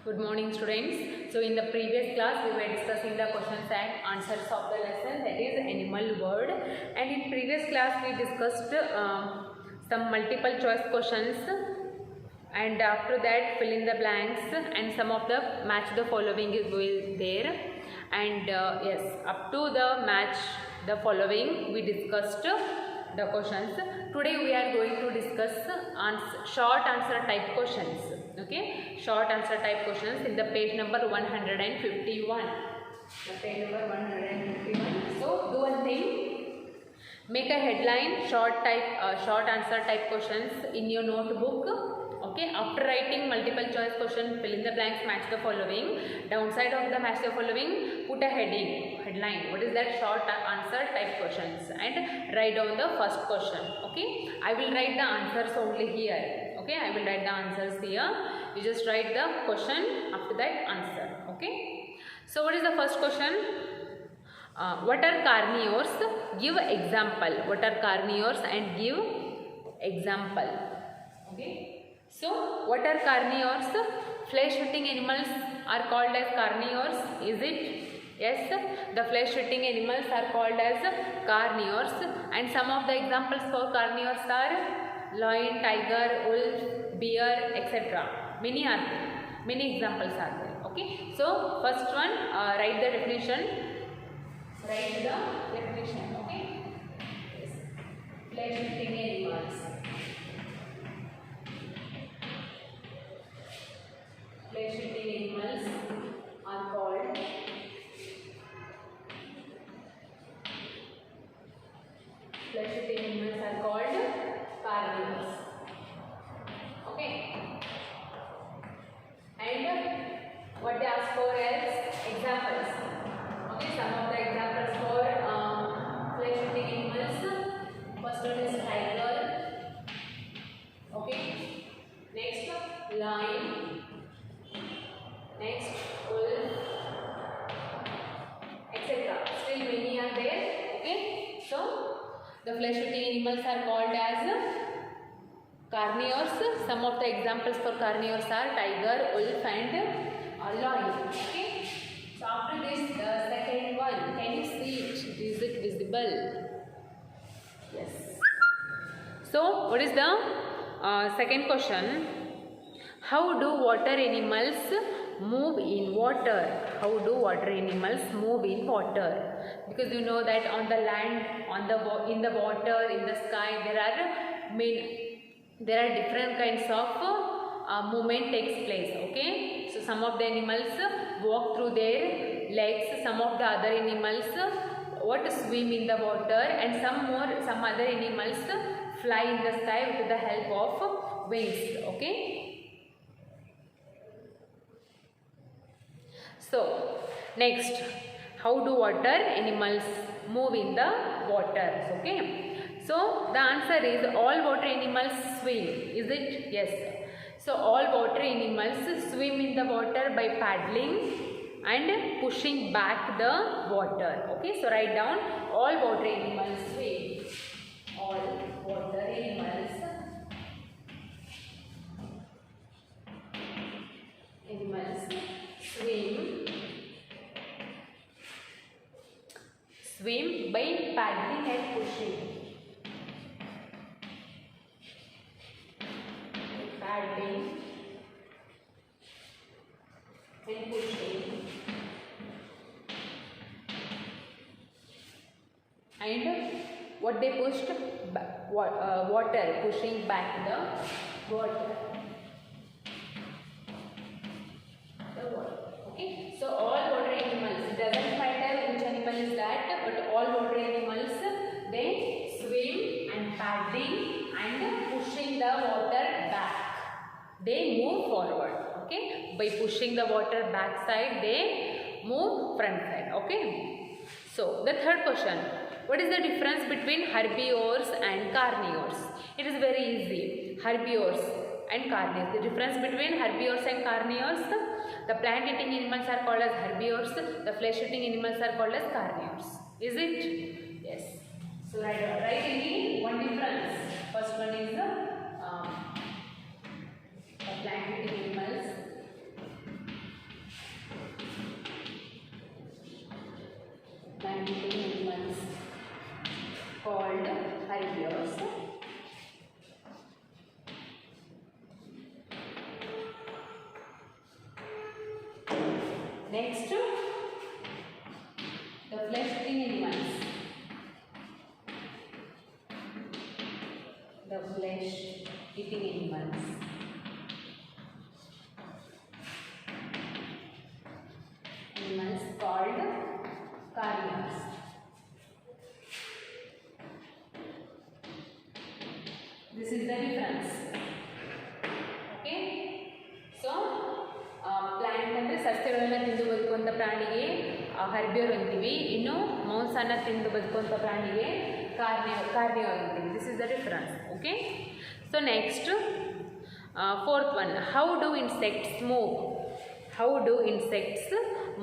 Good morning, students. So in the previous class we were discussing the questions and answers of the lesson, that is animal world, and in previous class we discussed some multiple choice questions, and after that fill in the blanks, and some of the match the following is there, and yes, up to the match the following we discussed the questions. Today we are going to discuss short answer type questions. Okay, short answer type questions in the page number 151. The page number 151. So do one thing. Make a headline short answer type questions in your notebook. Okay, after writing multiple choice question, fill in the blanks, match the following. Downside of the match the following, put a headline. What is that? Short answer type questions, and write down the first question. Okay, I will write the answers only here. Okay, I will write the answers here. You just write the question, after that answer. Okay, so what is the first question? What are carnivores? Give example. What are carnivores and give example. Okay. So, what are carnivores? Flesh-eating animals are called as carnivores. Is it? Yes. The flesh-eating animals are called as carnivores. And some of the examples for carnivores are lion, tiger, wolf, bear, etc. Many are there. Many examples are there. Okay. So, first one, write the definition. Write the definition. Okay. Yes. Flesh-eating animals. Flesh-eating animals are called carnivores. Okay. And what they ask for is examples. Okay, some of the examples for flesh-eating animals. First one is tiger. Okay. Next, lion. Next, wolf, etc. Still many are there. Okay. So, the flesh-eating animals are called as carnivores. Some of the examples for carnivores are tiger, wolf, and lion. Okay. So, after this, the second one. Can you see it? Is it visible? Yes. So, what is the second question? How do water animals move in water? How do water animals move in water? Because you know that on the land, in the water, in the sky, there are different kinds of movement takes place. Okay, so some of the animals walk through their legs. Some of the other animals swim in the water, and some other animals fly in the sky with the help of wings. Okay. So, next, how do water animals move in the waters? Okay. So, the answer is all water animals swim. Is it? Yes. So, all water animals swim in the water by paddling and pushing back the water. Okay. So, write down all water animals swim. All water animals swim by paddling and pushing. Paddling and pushing. And what they pushed? Water, pushing back the water. Okay, so all water animals, it doesn't matter which animal is that, but all water animals, they swim and paddling and pushing the water back. They move forward. Okay, by pushing the water back side, they move front side. Okay, so the third question. What is the difference between herbivores and carnivores? It is very easy. Herbivores and carnivores. The difference between herbivores and carnivores. The plant-eating animals are called as herbivores. The flesh-eating animals are called as carnivores. Is it? Yes. So write again one difference. First one is the plant-eating animals ಸಸ್ಯಗಳನ್ನು ತಿಂದು ಬದುಕುವಂಥ ಪ್ರಾಣಿಗೆ ಹರ್ಬಿಯೋರ್ ಅಂತೀವಿ. ಇನ್ನು ಮಾಂಸನ ತಿಂದು ಬದುಕುವಂಥ ಪ್ರಾಣಿಗೆ carnivore ಅಂತೀವಿ. This is the difference. Okay. So next fourth one, how do insects move? How do insects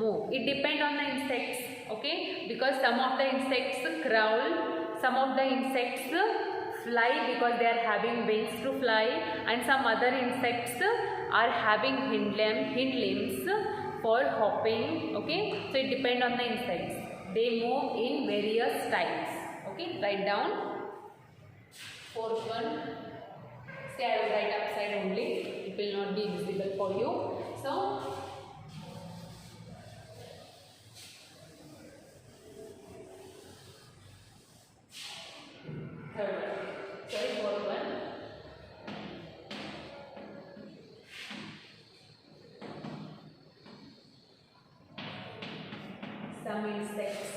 move? It depends on the insects. Okay, because some of the insects crawl, some of the insects fly because they are having wings to fly, and some other insects are having hind limbs for hopping. Okay, so it depends on the insects. They move in various types. Okay, write down. Fourth one, say I will write upside only, it will not be visible for you. So third one, sorry, fourth one. Some insects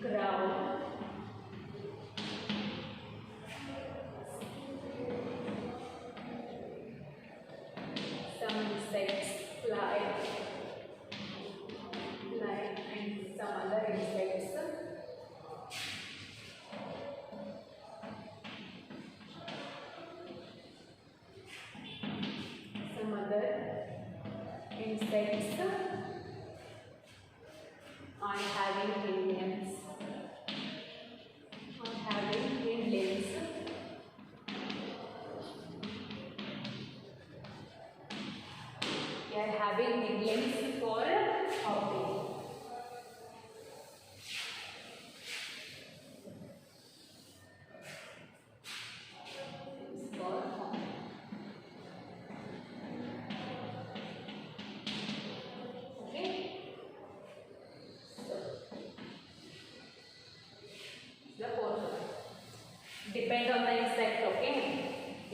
crawl, some insects fly, and some other insects are having hind limbs. They are having hind limbs for hopping. Depend on the insect. Okay,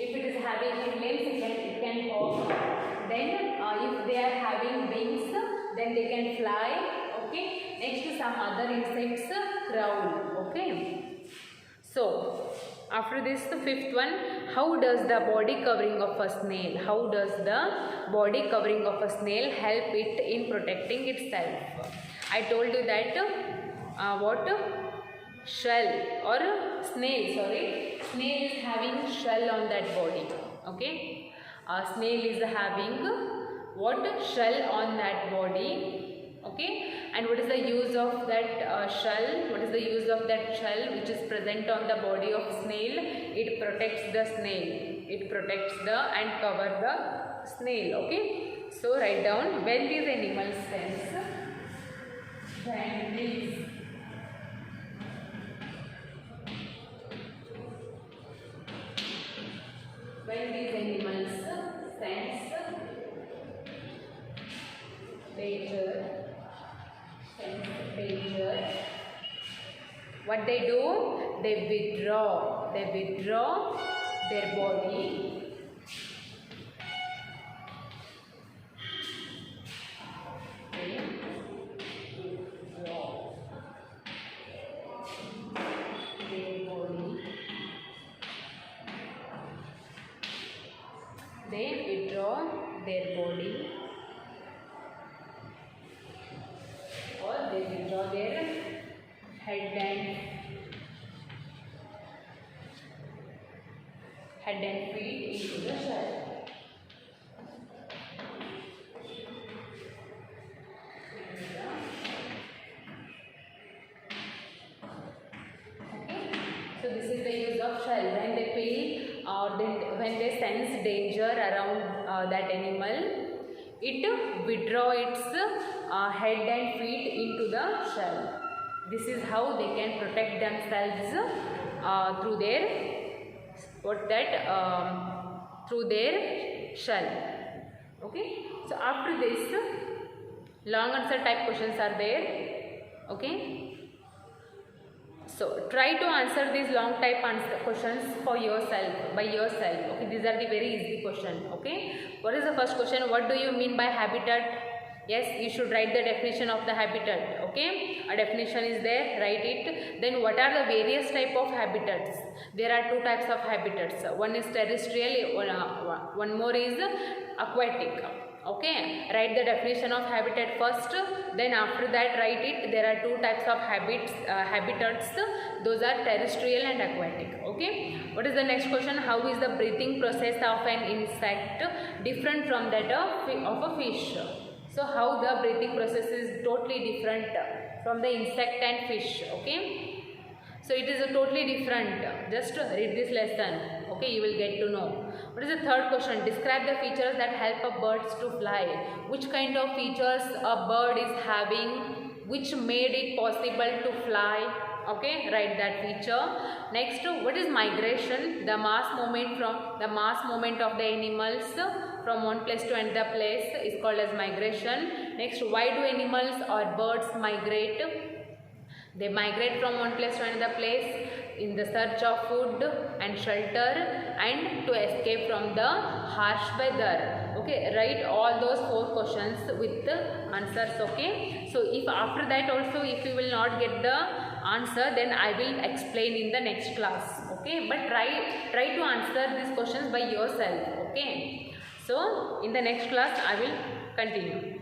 if it is having hind limbs, it can hop. Then if they are having wings, then they can fly. Okay, next some other insects crawl. Okay, so after this, the fifth one, how does the body covering of a snail, how does the body covering of a snail help it in protecting itself? I told you that what shell or snail, snail is having shell on that body. Okay, snail is having what shell on that body. Okay, and what is the use of that shell? What is the use of that shell which is present on the body of snail? It protects the snail. It protects the and cover the snail. Okay, so write down, when these animals sense, when these animals sense danger, what they do? They withdraw their body. They withdraw their body, or they withdraw their head and feet into the shell. Okay, so this is the use of shell. When they feel or when they sense danger around that animal, it withdraw its head and feet into the shell. This is how they can protect themselves through their through their shell. Okay, so after this, long answer type questions are there. Okay, so try to answer these long type questions for yourself, by yourself. Okay, these are the very easy question. Okay, what is the first question? What do you mean by habitat? Yes, you should write the definition of the habitat. Okay, a definition is there, write it. Then what are the various type of habitats? There are two types of habitats. One is terrestrial, one more is aquatic. Okay, write the definition of habitat first, then after that write it. There are two types of habitats. Those are terrestrial and aquatic. Okay, what is the next question? How is the breathing process of an insect different from that of a fish? So how the breathing process is totally different from the insect and fish. Okay, so it is a totally different. Just read this lesson. Okay, you will get to know. What is the third question? Describe the features that help a bird to fly. Which kind of features a bird is having which made it possible to fly? Okay, write that feature. Next, what is migration? The mass movement of the animals from one place to another place is called as migration. Next, why do animals or birds migrate? They migrate from one place to another place in the search of food and shelter and to escape from the harsh weather. Okay, write all those 4 questions with the answers. Okay, so if after that also if you will not get the answer, then I will explain in the next class. Okay, but try to answer these questions by yourself. Okay, so in the next class I will continue.